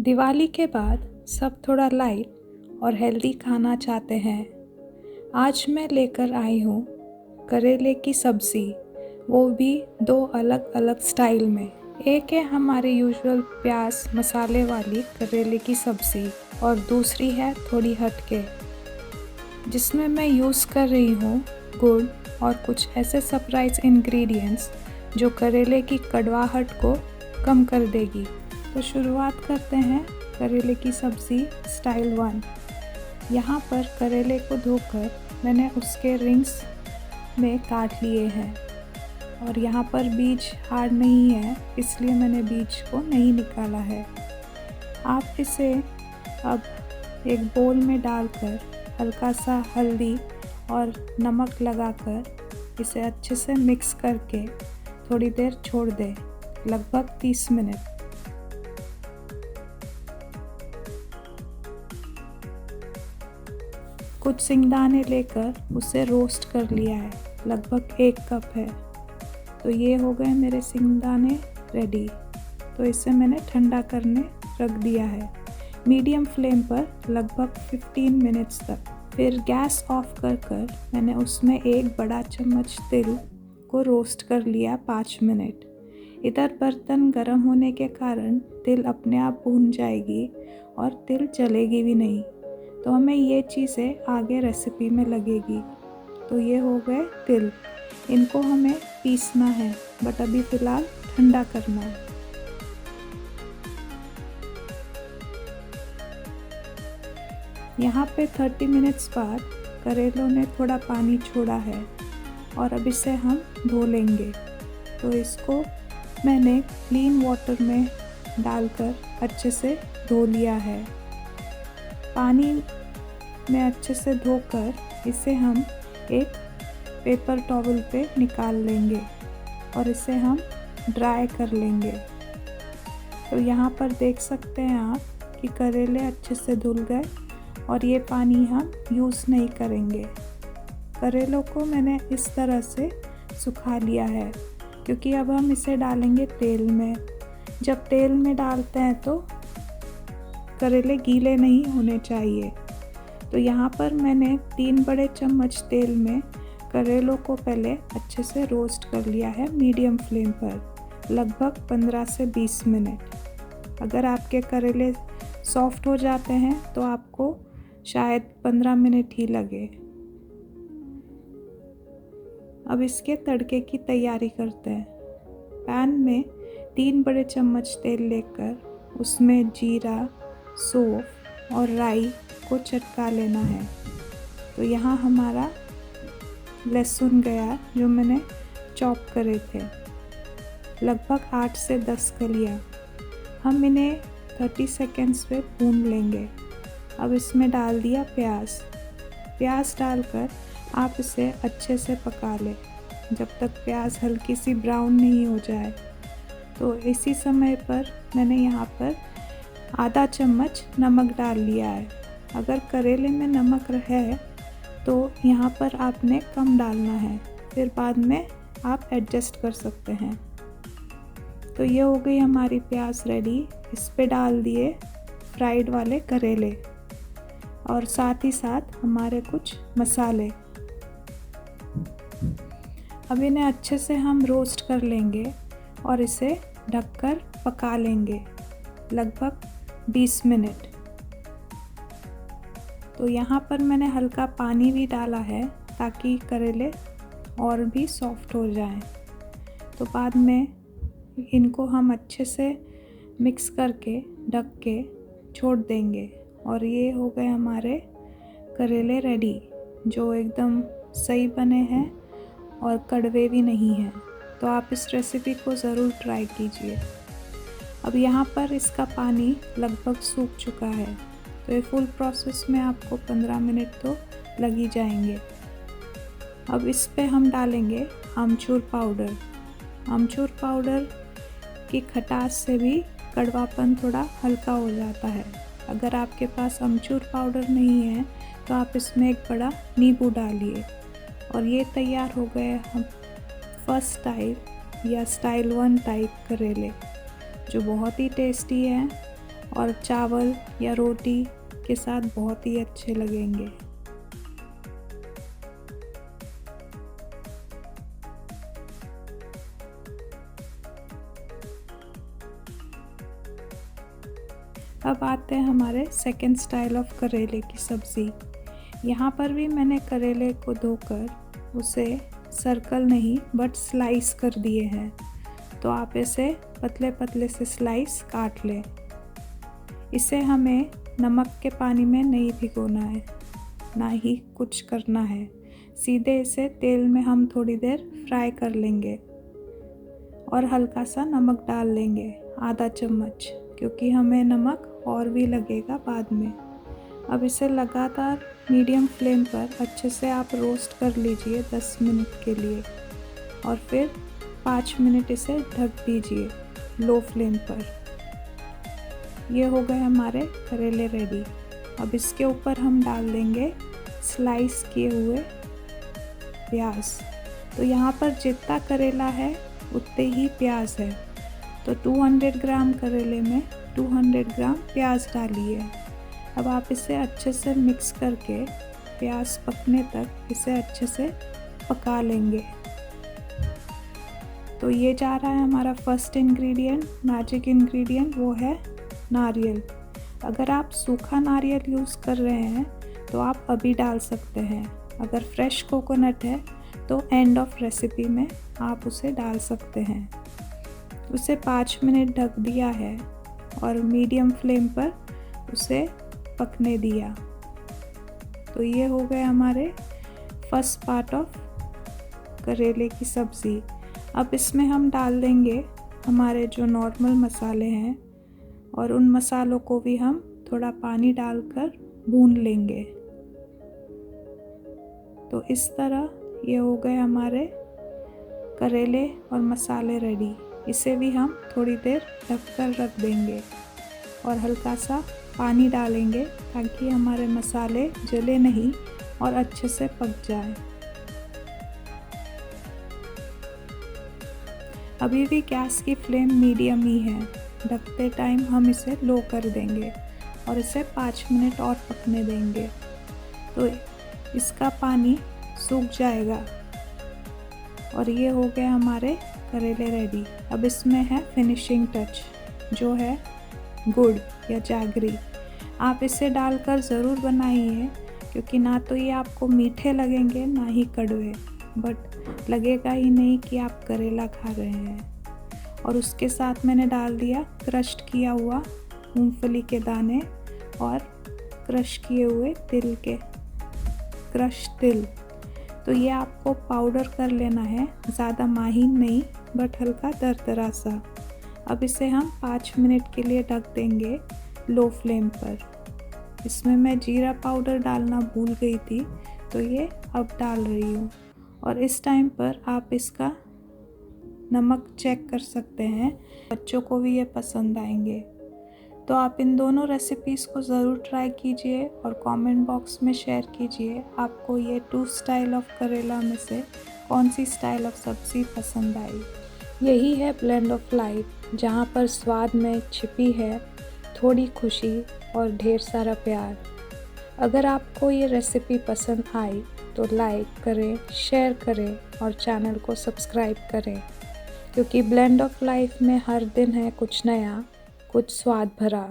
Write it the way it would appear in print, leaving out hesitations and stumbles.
दिवाली के बाद सब थोड़ा लाइट और हेल्दी खाना चाहते हैं। आज मैं लेकर आई हूँ करेले की सब्ज़ी, वो भी दो अलग अलग स्टाइल में। एक है हमारे यूजुअल प्याज मसाले वाली करेले की सब्ज़ी और दूसरी है थोड़ी हटके, जिसमें मैं यूज़ कर रही हूँ गुड़ और कुछ ऐसे सरप्राइज इंग्रेडिएंट्स जो करेले की कड़वाहट को कम कर देगी। तो शुरुआत करते हैं करेले की सब्ज़ी स्टाइल 1। यहाँ पर करेले को धोकर मैंने उसके रिंग्स में काट लिए हैं और यहाँ पर बीज हार्ड नहीं है, इसलिए मैंने बीज को नहीं निकाला है। आप इसे अब एक बोल में डालकर हल्का सा हल्दी और नमक लगाकर इसे अच्छे से मिक्स करके थोड़ी देर छोड़ दें, लगभग 30 मिनट। कुछ सिंगदाने लेकर उसे रोस्ट कर लिया है, लगभग 1 कप है। तो ये हो गए मेरे सिंगदाने रेडी। तो इसे मैंने ठंडा करने रख दिया है मीडियम फ्लेम पर लगभग 15 मिनट्स तक। फिर गैस ऑफ कर मैंने उसमें 1 बड़ा चम्मच तिल को रोस्ट कर लिया 5 मिनट। इधर बर्तन गर्म होने के कारण तिल अपने आप भून जाएगी और तिल जलेगी भी नहीं। तो हमें ये चीज़ें आगे रेसिपी में लगेगी। तो ये हो गए तिल, इनको हमें पीसना है बट अभी फ़िलहाल ठंडा करना है। यहाँ पे 30 मिनट्स बाद करेलों ने थोड़ा पानी छोड़ा है और अब इसे हम धो लेंगे। तो इसको मैंने क्लीन वाटर में डालकर अच्छे से धो लिया है। पानी में अच्छे से धोकर इसे हम एक पेपर टॉवल पे निकाल लेंगे और इसे हम ड्राई कर लेंगे। तो यहाँ पर देख सकते हैं आप कि करेले अच्छे से धुल गए और ये पानी हम यूज़ नहीं करेंगे। करेलों को मैंने इस तरह से सुखा लिया है क्योंकि अब हम इसे डालेंगे तेल में। जब तेल में डालते हैं तो करेले गीले नहीं होने चाहिए। तो यहाँ पर मैंने 3 बड़े चम्मच तेल में करेलों को पहले अच्छे से रोस्ट कर लिया है मीडियम फ्लेम पर लगभग 15 से 20 मिनट। अगर आपके करेले सॉफ्ट हो जाते हैं तो आपको शायद 15 मिनट ही लगे। अब इसके तड़के की तैयारी करते हैं। पैन में 3 बड़े चम्मच तेल लेकर उसमें जीरा, सौंफ और राई को चटका लेना है। तो यहाँ हमारा लहसुन गया जो मैंने चॉप करे थे, लगभग 8 से 10 कलियाँ। हम इन्हें 30 सेकेंड्स पे भून लेंगे। अब इसमें डाल दिया प्याज डालकर आप इसे अच्छे से पका लें जब तक प्याज हल्की सी ब्राउन नहीं हो जाए। तो इसी समय पर मैंने यहाँ पर आधा चम्मच नमक डाल लिया है। अगर करेले में नमक है तो यहाँ पर आपने कम डालना है, फिर बाद में आप एडजस्ट कर सकते हैं। तो ये हो गई हमारी प्याज रेडी। इस पे डाल दिए फ्राइड वाले करेले और साथ ही साथ हमारे कुछ मसाले। अब इन्हें अच्छे से हम रोस्ट कर लेंगे और इसे ढककर पका लेंगे लगभग 20 मिनट। तो यहाँ पर मैंने हल्का पानी भी डाला है ताकि करेले और भी सॉफ्ट हो जाएं। तो बाद में इनको हम अच्छे से मिक्स करके ढक के छोड़ देंगे और ये हो गए हमारे करेले रेडी, जो एकदम सही बने हैं और कड़वे भी नहीं हैं। तो आप इस रेसिपी को ज़रूर ट्राई कीजिए। अब यहाँ पर इसका पानी लगभग सूख चुका है। तो ये फुल प्रोसेस में आपको 15 मिनट तो लग ही जाएंगे। अब इस पे हम डालेंगे आमचूर पाउडर। आमचूर पाउडर की खटास से भी कड़वापन थोड़ा हल्का हो जाता है। अगर आपके पास आमचूर पाउडर नहीं है तो आप इसमें 1 बड़ा नींबू डालिए। और ये तैयार हो गए हम फर्स्ट टाइप या स्टाइल 1 टाइप करेले, जो बहुत ही टेस्टी है और चावल या रोटी के साथ बहुत ही अच्छे लगेंगे। अब आते हैं हमारे सेकंड स्टाइल ऑफ करेले की सब्ज़ी। यहाँ पर भी मैंने करेले को धोकर उसे सर्कल नहीं बट स्लाइस कर दिए हैं। तो आप इसे पतले पतले से स्लाइस काट लें। इसे हमें नमक के पानी में नहीं भिगोना है, ना ही कुछ करना है। सीधे इसे तेल में हम थोड़ी देर फ्राई कर लेंगे और हल्का सा नमक डाल लेंगे, आधा चम्मच, क्योंकि हमें नमक और भी लगेगा बाद में। अब इसे लगातार मीडियम फ्लेम पर अच्छे से आप रोस्ट कर लीजिए 10 मिनट के लिए और फिर 5 मिनट इसे ढक दीजिए लो फ्लेम पर। ये हो गए हमारे करेले रेडी। अब इसके ऊपर हम डाल देंगे स्लाइस किए हुए प्याज। तो यहाँ पर जितना करेला है उतने ही प्याज है, तो 200 ग्राम करेले में 200 ग्राम प्याज डालिए। अब आप इसे अच्छे से मिक्स करके प्याज पकने तक इसे अच्छे से पका लेंगे। तो ये जा रहा है हमारा फर्स्ट इंग्रेडिएंट, मैजिक इंग्रेडिएंट, वो है नारियल। अगर आप सूखा नारियल यूज़ कर रहे हैं तो आप अभी डाल सकते हैं। अगर फ्रेश कोकोनट है तो एंड ऑफ रेसिपी में आप उसे डाल सकते हैं। उसे 5 मिनट ढक दिया है और मीडियम फ्लेम पर उसे पकने दिया। तो ये हो गए हमारे फर्स्ट पार्ट ऑफ करेले की सब्ज़ी। अब इसमें हम डाल देंगे हमारे जो नॉर्मल मसाले हैं और उन मसालों को भी हम थोड़ा पानी डालकर भून लेंगे। तो इस तरह ये हो गए हमारे करेले और मसाले रेडी। इसे भी हम थोड़ी देर ढक कर रख देंगे और हल्का सा पानी डालेंगे ताकि हमारे मसाले जले नहीं और अच्छे से पक जाए। अभी भी गैस की फ्लेम मीडियम ही है। ढकते टाइम हम इसे लो कर देंगे और इसे 5 मिनट और पकने देंगे। तो इसका पानी सूख जाएगा और ये हो गए हमारे करेले रेडी। अब इसमें है फिनिशिंग टच, जो है गुड़ या जैगरी। आप इसे डालकर ज़रूर बनाइए, क्योंकि ना तो ये आपको मीठे लगेंगे ना ही कड़वे, बट लगेगा ही नहीं कि आप करेला खा रहे हैं। और उसके साथ मैंने डाल दिया क्रश्ड किया हुआ मूंगफली के दाने और क्रश किए हुए क्रश तिल। तो ये आपको पाउडर कर लेना है, ज़्यादा महीन नहीं बट हल्का दरदरा सा। अब इसे हम 5 मिनट के लिए ढक देंगे लो फ्लेम पर। इसमें मैं जीरा पाउडर डालना भूल गई थी, तो ये अब डाल रही हूँ। और इस टाइम पर आप इसका नमक चेक कर सकते हैं, बच्चों को भी ये पसंद आएंगे। तो आप इन दोनों रेसिपीज़ को ज़रूर ट्राई कीजिए और कमेंट बॉक्स में शेयर कीजिए आपको ये 2 स्टाइल ऑफ करेला में से कौन सी स्टाइल ऑफ सब्ज़ी पसंद आई। यही है ब्लेंड ऑफ लाइफ, जहाँ पर स्वाद में छिपी है थोड़ी खुशी और ढेर सारा प्यार। अगर आपको ये रेसिपी पसंद आई तो लाइक करें, शेयर करें और चैनल को सब्सक्राइब करें, क्योंकि ब्लेंड ऑफ लाइफ में हर दिन है कुछ नया, कुछ स्वाद भरा।